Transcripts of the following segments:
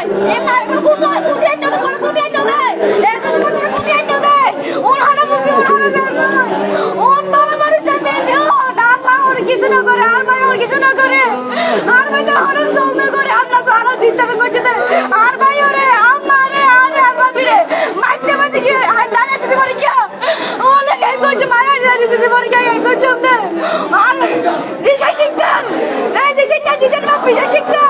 নয় এই মায়ের খুব নয় খুবই একটা তো কোন খুবই একটা দেয় এই তো সব খুবই একটা দেয় ওর হারা মুখে ওর হারা ওর বাবা বাড়িতে মেয়ে না পাওয়ার কিছু না করে আর ভাই ওর কিছু না করে আর ভাই তো হরর জল করে আমরা সারা দিন তবে কইতে আর ভাই ওরে আমারে আরে আর বাবিরে মাইতে মাইতে গিয়ে আর লানা এসে মরে কি ও লাগে কইছে মারা এসে মরে কি কইছে না আর জি শিখতাম এই যে শিখতা জি শিখতা পিজা শিখতা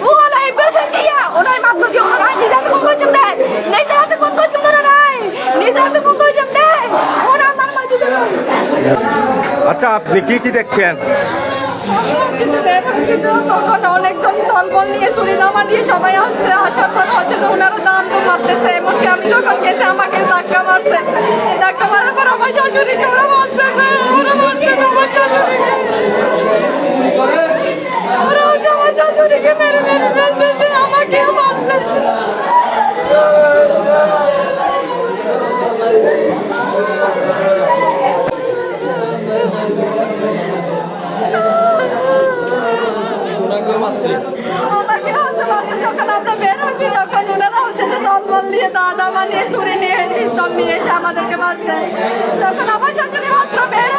ও লাই বসে দিয়া ওনার মাপ করে ওরা নিজে তো কইছে না নিজে তো কইছে না নাই নিজে তো কইছে না ওরা আমার মাঝে আচ্ছা আপনি কি দেখছেন? তখন অনেকজন দলবল নিয়ে সুরিনামা নিয়ে সবাই আসছে আসার পর হচ্ছে ওনারা দান তো মারতেছে এমনকি আমি যখন গেছি আমাকে ধাক্কা মারছে ধাক্কা মারার পর আমার শাশুড়িকে ওরা মারছে আমার শাশুড়িকে ওরা হচ্ছে আমার শাশুড়িকে মেরে মেরে ফেলছে আমাকেও মারছে আমাকে হচ্ছে বাচ্চা যখন আমরা বের হয়েছি তখন ওনারা হচ্ছে যে দলবল নিয়ে দাদা নিয়ে চুরি নিয়ে পিস্তল নিয়ে এসে আমাদেরকে মারছে তখন আমার শাশুড়ি মাত্র বের